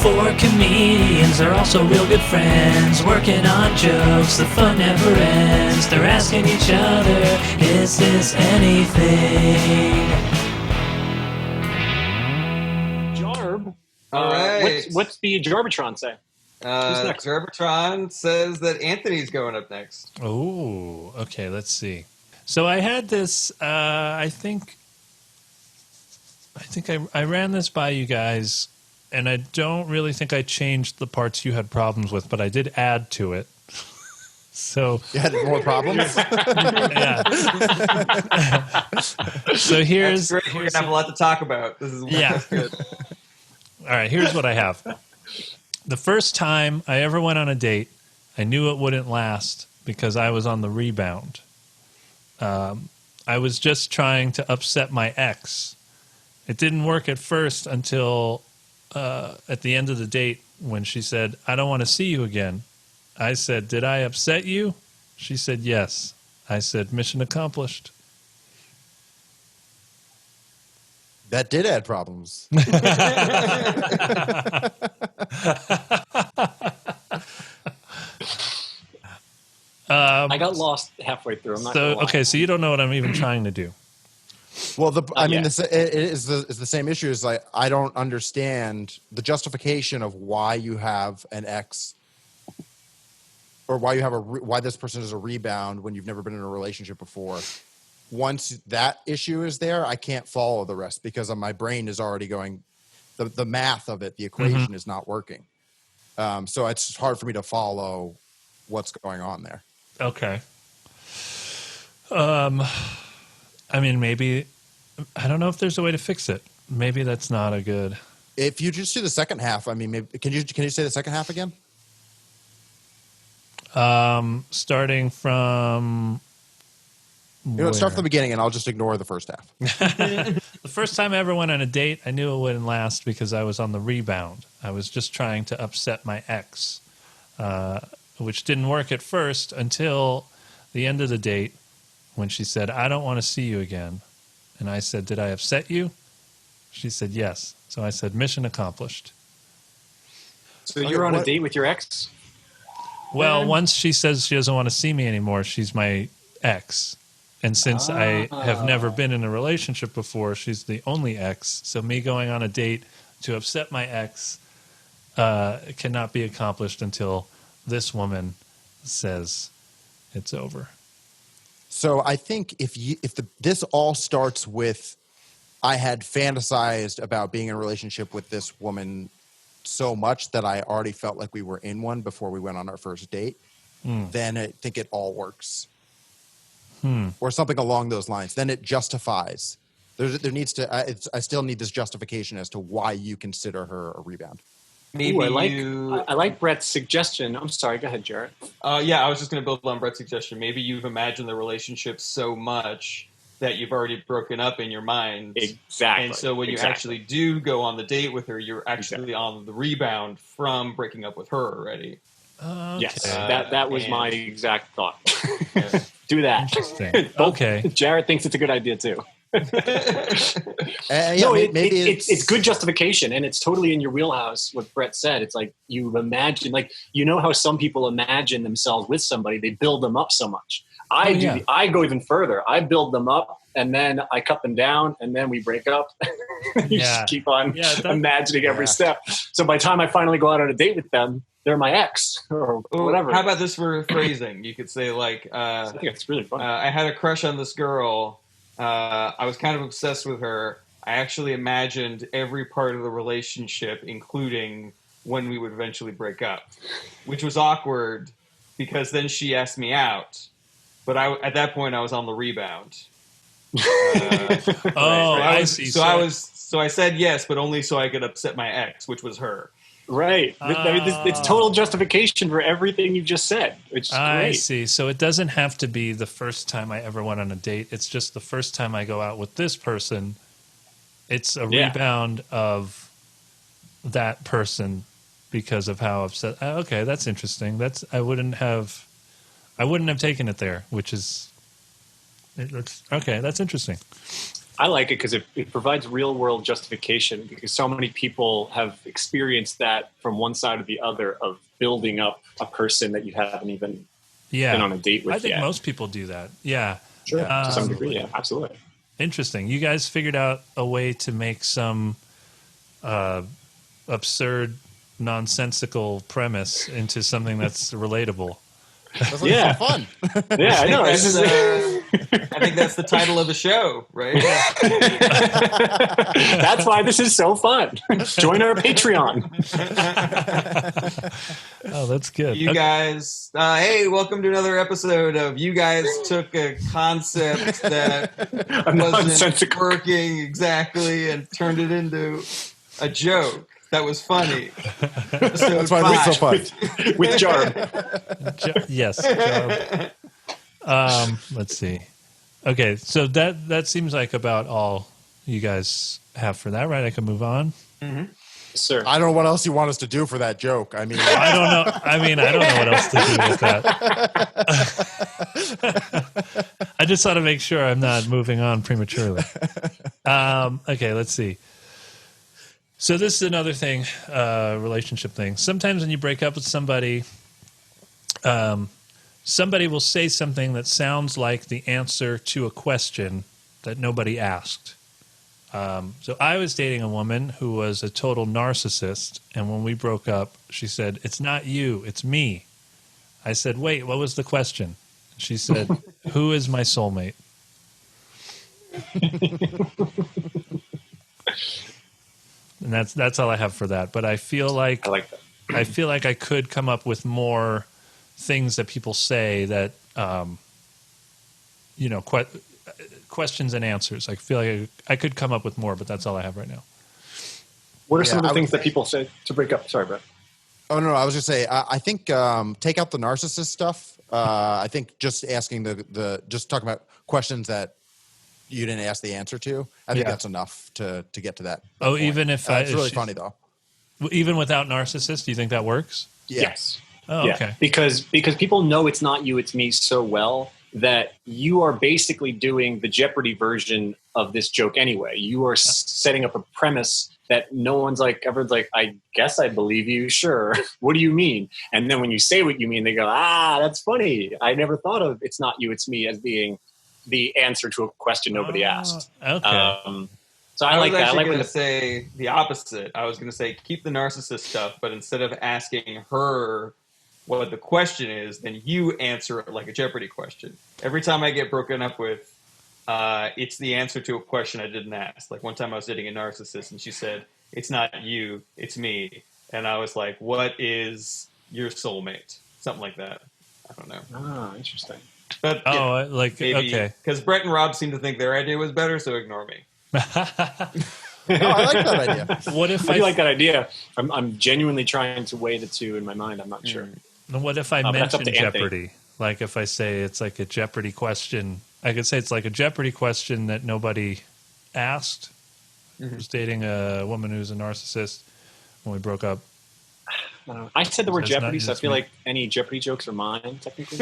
Four comedians are also real good friends, working on jokes, the fun never ends. They're asking each other, is this anything? Jarb. All right. What's the Jarbitron say? Who's next? Gerbertron says that Anthony's going up next. Oh, okay, let's see. So I had this, I think I ran this by you guys, and I don't really think I changed the parts you had problems with, but I did add to it. So You had more problems? yeah. So here's That's great. We're gonna have a lot to talk about. This is Yeah. good. All right, here's what I have. The first time I ever went on a date, I knew it wouldn't last because I was on the rebound. I was just trying to upset my ex. It didn't work at first until at the end of the date when she said, I don't want to see you again. I said, did I upset you? She said, yes. I said, mission accomplished. That did add problems. I got lost halfway through. I'm not gonna lie. Okay, so you don't know what I'm even trying to do. Well, I mean, yet. it is the same issue. Is like I don't understand the justification of why you have an ex, or why you have why this person is a rebound when you've never been in a relationship before. Once that issue is there, I can't follow the rest because my brain is already going. The math of it, the equation is not working. So it's hard for me to follow what's going on there. Okay. I mean, maybe I don't know if there's a way to fix it. Maybe that's not a good. If you just do the second half, I mean, maybe, can you say the second half again? Starting from. Start from the beginning, and I'll just ignore the first half. The first time I ever went on a date, I knew it wouldn't last because I was on the rebound. I was just trying to upset my ex, which didn't work at first until the end of the date when she said, I don't want to see you again. And I said, did I upset you? She said, yes. So I said, mission accomplished. So you're on a date with your ex? Well, once she says she doesn't want to see me anymore, she's my ex. And since I have never been in a relationship before, she's the only ex. So me going on a date to upset my ex cannot be accomplished until this woman says it's over. So I think this all starts with I had fantasized about being in a relationship with this woman so much that I already felt like we were in one before we went on our first date, then I think it all works. Or something along those lines. Then it justifies. There needs to. I still need this justification as to why you consider her a rebound. Maybe I like Brett's suggestion. I'm sorry. Go ahead, Jarrett. Yeah, I was just going to build on Brett's suggestion. Maybe you've imagined the relationship so much that you've already broken up in your mind. Exactly. And so when you actually do go on the date with her, you're actually on the rebound from breaking up with her already. Okay. Yes, that was my exact thought. Do that. Interesting. Okay. Jarrett thinks it's a good idea too. Maybe it's good justification, and it's totally in your wheelhouse. What Brett said, it's like you imagine, like how some people imagine themselves with somebody, they build them up so much. I go even further. I build them up, and then I cut them down, and then we break up. You just keep on imagining every step. So by the time I finally go out on a date with them, they're my ex or whatever. How about this for phrasing? You could say like, I think it's really fun. I had a crush on this girl. I was kind of obsessed with her. I actually imagined every part of the relationship, including when we would eventually break up, which was awkward because then she asked me out. But at that point, I was on the rebound. I see. So I said yes, but only so I could upset my ex, which was her. Right. I mean, it's total justification for everything you just said, which is great. I see. So it doesn't have to be the first time I ever went on a date. It's just the first time I go out with this person. It's a rebound of that person because of how upset. Okay, that's interesting. I wouldn't have taken it there, which is okay. That's interesting. I like it because it provides real world justification, because so many people have experienced that from one side or the other of building up a person that you haven't even been on a date with I think yet. most people do that. Yeah. Sure. To some degree, yeah, absolutely. Interesting. You guys figured out a way to make some absurd, nonsensical premise into something that's relatable. That's like fun. Yeah, I know. I think that's the title of the show, right? That's why this is so fun. Join our Patreon. Oh, that's good. You guys, hey, welcome to another episode of You Guys Took a Concept that wasn't working exactly and turned it into a joke that was funny. That's why it was so fun. With Jarb. Yes. Let's see. Okay, so that seems like about all you guys have for that, right? I can move on. Mm-hmm. Sir, I don't know what else you want us to do for that joke. I mean, I don't know. I don't know what else to do with that. I just want to make sure I'm not moving on prematurely. Okay, let's see. So this is another thing, relationship thing. Sometimes when you break up with somebody, somebody will say something that sounds like the answer to a question that nobody asked. So I was dating a woman who was a total narcissist, and when we broke up, she said, "It's not you, it's me." I said, "Wait, what was the question?" She said, "Who is my soulmate?" And that's all I have for that. But I feel like I like that. I feel like I could come up with more things that people say that, questions and answers. I feel like I could come up with more, but that's all I have right now. What are some of the things that people say to break up? Sorry, Brett. Oh, no, I was just say, I think take out the narcissist stuff. I think just asking just talking about questions that you didn't ask the answer to. I think that's enough to get to that. Oh, point. even if it's really funny though. Even without narcissist, do you think that works? Yeah. Yes. Oh, yeah. Okay. Because people know it's not you, it's me so well that you are basically doing the Jeopardy version of this joke anyway. You are setting up a premise that no one's like, everyone's like, I guess I believe you. Sure. What do you mean? And then when you say what you mean, they go, that's funny. I never thought of it's not you, it's me as being the answer to a question nobody asked. Okay. So I like that. I like going to say the opposite. I was going to say keep the narcissist stuff, but instead of asking her what the question is, then you answer it like a Jeopardy question. Every time I get broken up with, it's the answer to a question I didn't ask. Like one time I was dating a narcissist and she said, "It's not you, it's me." And I was like, "What is your soulmate?" Something like that. I don't know. Oh, interesting. But okay. Because Brett and Rob seem to think their idea was better, so ignore me. No, I like that idea. What if I do like that idea? I'm genuinely trying to weigh the two in my mind. I'm not sure. What if I But that's up mention to Anthony. Jeopardy? Like if I say it's like a Jeopardy question, I could say it's like a Jeopardy question that nobody asked. I was dating a woman who's a narcissist when we broke up. I said the word That's Jeopardy, not so I feel me. like any Jeopardy jokes are mine, technically.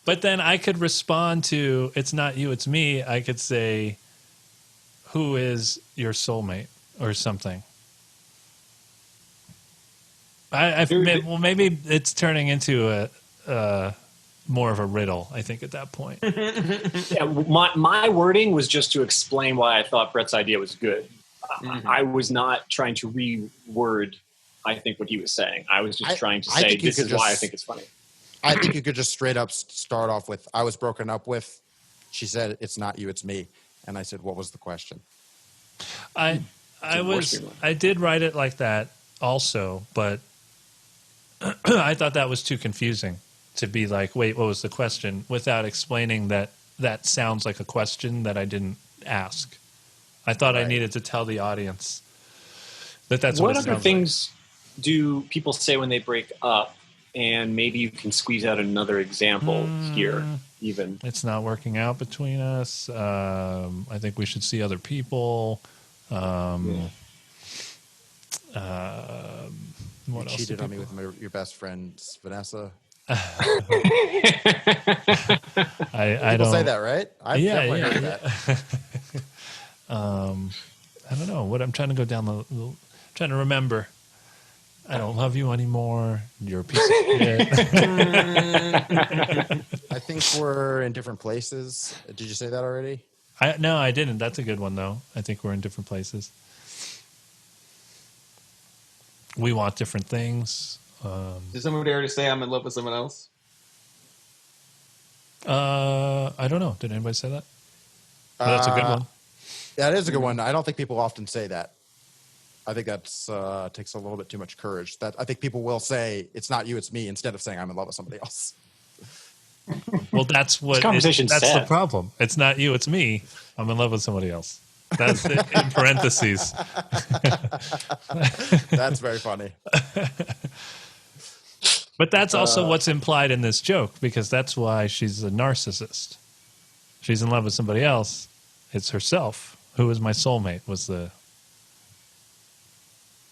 But then I could respond to "It's not you, it's me." I could say, "Who is your soulmate?" or something. Maybe it's turning into a more of a riddle. I think at that point. Yeah, my wording was just to explain why I thought Brett's idea was good. I was not trying to reword, I think, what he was saying. I was just trying to say this is why I think it's funny. I think you could just straight up start off with, "I was broken up with." She said, "It's not you, it's me." And I said, "What was the question?" I did write it like that also, but I thought that was too confusing to be like, "Wait, what was the question?" without explaining that sounds like a question that I didn't ask. I thought I needed to tell the audience that's what it other sounds things do people say when they break up? And maybe you can squeeze out another example here, even. It's not working out between us. I think we should see other people. What You else? cheated on me with your best friend, Vanessa. I People don't say that, right? I've definitely heard that. I don't know what I'm trying to go down trying to remember. I don't love you anymore. You're a piece of shit. I think we're in different places. Did you say that already? No, I didn't. That's a good one, though. I think we're in different places. We want different things. Did someone dare to say I'm in love with someone else? I don't know. Did anybody say that? That's a good one. That is a good one. I don't think people often say that. I think that's takes a little bit too much courage. That I think people will say it's not you, it's me, instead of saying I'm in love with somebody else. Well, that's what conversation's that's sad. the problem. It's not you, it's me. I'm in love with somebody else. That's it, in parentheses. That's very funny. But that's also what's implied in this joke, because that's why she's a narcissist. She's in love with somebody else. It's herself. Who is my soulmate was the...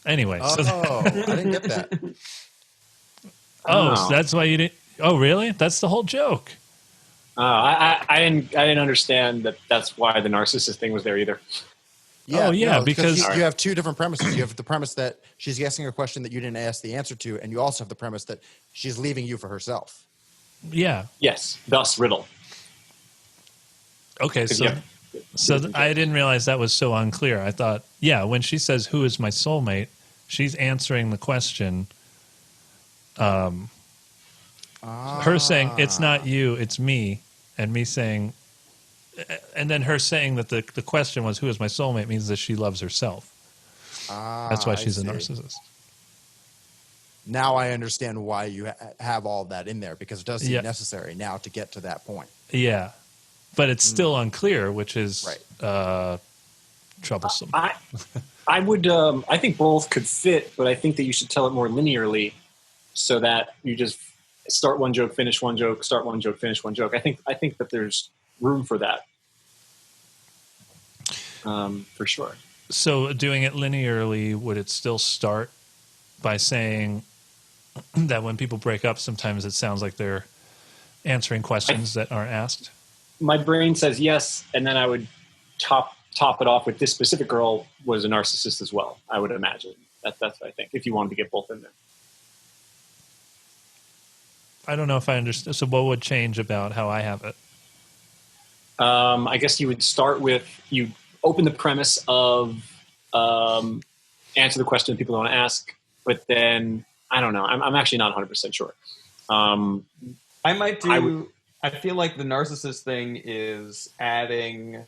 Anyway. Oh, I didn't get that. So that's why you didn't... Oh, really? That's the whole joke. I didn't understand that. That's why the narcissist thing was there either. Yeah, because you have two different premises. You have the premise that she's asking a question that you didn't ask the answer to, and you also have the premise that she's leaving you for herself. Yeah. Yes, thus riddle. Okay, so I didn't realize that was so unclear. I thought, when she says, who is my soulmate, she's answering the question. Her saying, it's not you, it's me, and me saying, and then her saying that the question was, who is my soulmate, means that she loves herself. That's why she's a narcissist. Now I understand why you have all that in there, because it does seem necessary now to get to that point. Yeah. But it's still unclear, which is troublesome. I would. I think both could fit, but I think that you should tell it more linearly, so that you just start one joke, finish one joke, start one joke, finish one joke. I think that there's room for that, for sure. So doing it linearly, would it still start by saying that when people break up, sometimes it sounds like they're answering questions that aren't asked? My brain says yes, and then I would top it off with this specific girl was a narcissist as well. I would imagine that's what I think. If you wanted to get both in there, I don't know if I understand. So, what would change about how I have it? I guess you would start with you open the premise of answer the question people don't ask, but then I don't know. I'm actually not 100% sure. I might do. I feel like the narcissist thing is adding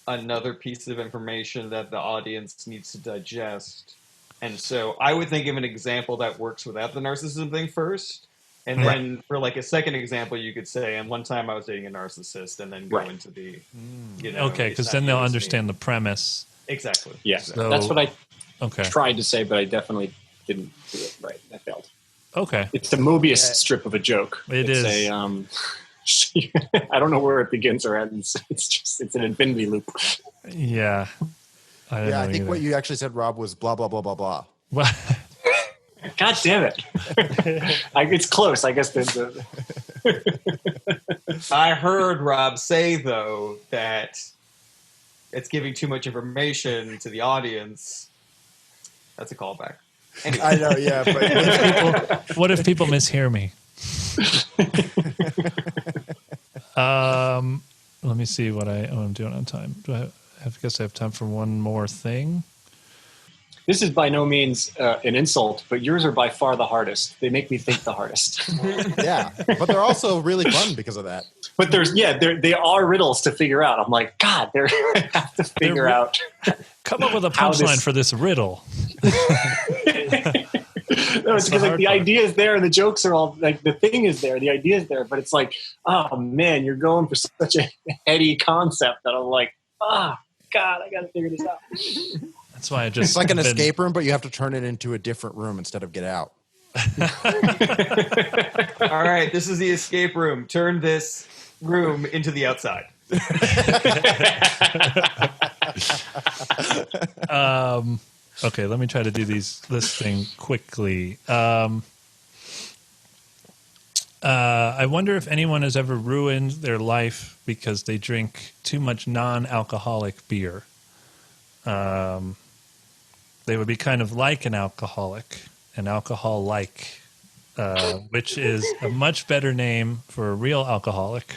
another piece of information that the audience needs to digest. And so I would think of an example that works without the narcissism thing first. And then for like a second example, you could say, and one time I was dating a narcissist, and then go into the, okay, because then they'll understand the premise. Exactly. Yes. Exactly. So, that's what I tried to say, but I definitely didn't do it right. I failed. Okay. It's the Mobius strip of a joke. It's I don't know where it begins or ends. It's an infinity loop. Yeah. I think what you actually said, Rob, was blah, blah, blah, blah, blah. God damn it. It's close. I guess. I heard Rob say, though, that it's giving too much information to the audience. That's a callback. Anyway. I know, yeah. But what if people mishear me? Let me see what I'm doing on time. I guess I have time for one more thing. This is by no means an insult, but yours are by far the hardest. They make me think the hardest. Yeah, but they're also really fun because of that. But they are riddles to figure out. I'm like, God, they have to figure out. Come up with a punchline for this riddle. No, it's because the idea is there and the jokes are all like the thing is there, the idea is there, but it's like, oh man, you're going for such a heady concept that I'm like, God, I got to figure this out. That's why it's like an escape room, but you have to turn it into a different room instead of get out. All right, this is the escape room. Turn this room into the outside. Okay, let me try to do this thing quickly. I wonder if anyone has ever ruined their life because they drink too much non-alcoholic beer. they would be kind of like an alcoholic, an alcohol-like, which is a much better name for a real alcoholic.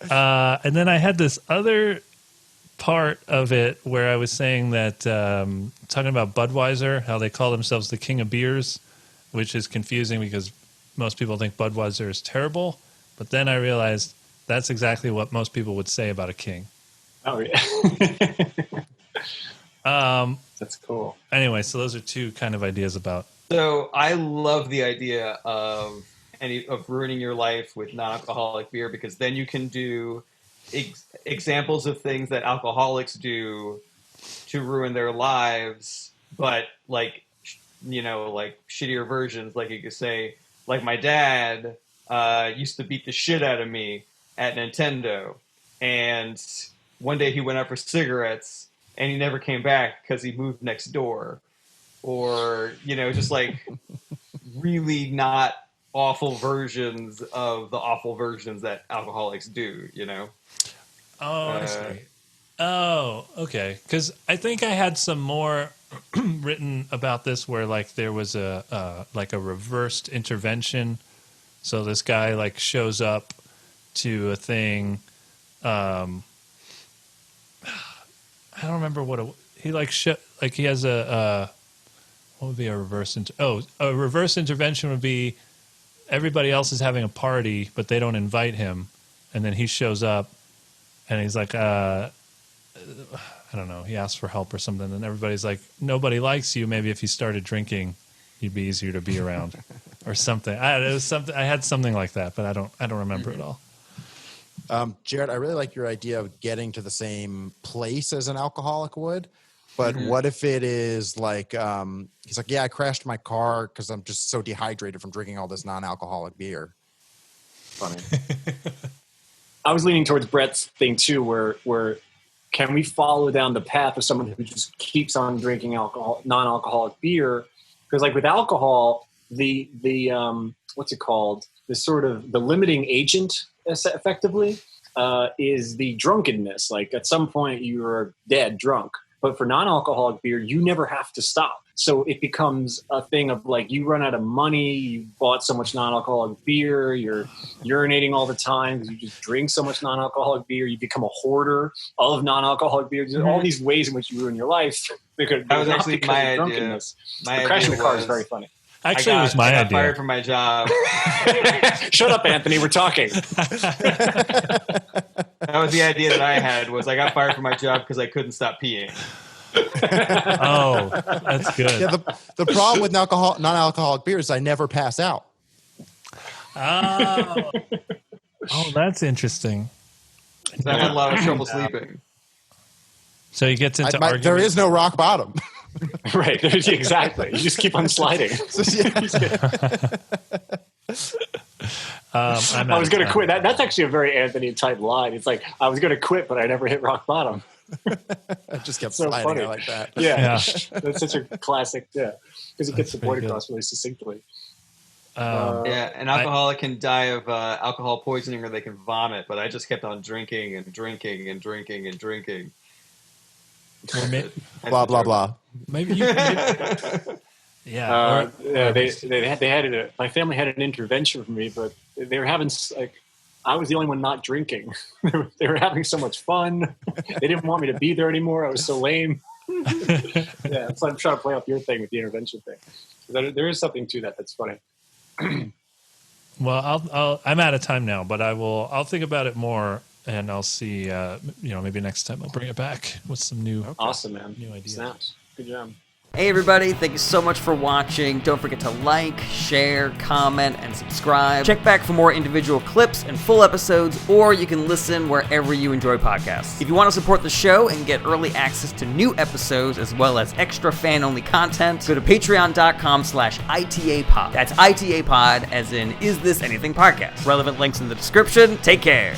And then I had this other part of it where I was saying that, talking about Budweiser, how they call themselves the king of beers, which is confusing because most people think Budweiser is terrible. But then I realized that's exactly what most people would say about a king. Oh, yeah. That's cool. Anyway, so those are two kind of ideas about. So I love the idea of ruining your life with non-alcoholic beer, because then you can do examples of things that alcoholics do to ruin their lives, but like, you know, like shittier versions. Like you could say, like my dad used to beat the shit out of me at Nintendo, and one day he went out for cigarettes and he never came back because he moved next door. Or, you know, just like really not awful versions of the awful versions that alcoholics do, you know? Oh, I see. Oh, okay. Because I think I had some more written about this where like there was a reversed intervention. So this guy like shows up to a thing. I don't remember what he like. He has a. What would be a reverse? A reverse intervention would be everybody else is having a party, but they don't invite him, and then he shows up, and he's like, I don't know. He asks for help or something, and everybody's like, nobody likes you. Maybe if you started drinking, you'd be easier to be around, or something. It was something. I had something like that, but I don't remember it all. Jared, I really like your idea of getting to the same place as an alcoholic would. But what if it is like, he's like, yeah, I crashed my car because I'm just so dehydrated from drinking all this non-alcoholic beer. Funny. I was leaning towards Brett's thing too, where can we follow down the path of someone who just keeps on drinking non-alcoholic beer? Because like with alcohol, the what's it called? The sort of the limiting agent, effectively, is the drunkenness. Like at some point you are dead drunk. But for non-alcoholic beer, you never have to stop. So it becomes a thing of like you run out of money, you bought so much non-alcoholic beer, you're urinating all the time because you just drink so much non-alcoholic beer, you become a hoarder of non-alcoholic beer. There's all these ways in which you ruin your life. That was actually my idea. Crashing the car is very funny. Actually, it was my idea. I got fired from my job. Shut up, Anthony. We're talking. That was the idea that I had. Was I got fired from my job because I couldn't stop peeing. Oh, that's good. Yeah, the problem with non-alcoholic beer is I never pass out. Oh, that's interesting. So I had a lot of trouble sleeping. So he gets into arguments. There is no rock bottom. Right, exactly. You just keep on sliding. I was going to quit. That's actually a very Anthony type line. It's like, I was going to quit, but I never hit rock bottom. I just kept so sliding. Funny. I like that. Yeah. That's such a classic. Yeah, because it gets the point across really succinctly. An alcoholic can die of alcohol poisoning, or they can vomit. But I just kept on drinking and drinking and drinking and drinking. Blah blah blah. Maybe you. Yeah. They had my family had an intervention for me, but they were having like. I was the only one not drinking. They were having so much fun. They didn't want me to be there anymore. I was so lame. Yeah, so I'm trying to play off your thing with the intervention thing. There is something to that that's funny. Well, I'm out of time now, but I'll think about it more, and I'll see. Maybe next time I'll bring it back with some new. Awesome, man. New ideas. Snaps. Good job. Hey everybody, thank you so much for watching. Don't forget to like, share, comment, and subscribe. Check back for more individual clips and full episodes, or you can listen wherever you enjoy podcasts. If you want to support the show and get early access to new episodes as well as extra fan-only content, go to patreon.com/ITAPod. That's ITAPod as in Is This Anything Podcast. Relevant links in the description. Take care.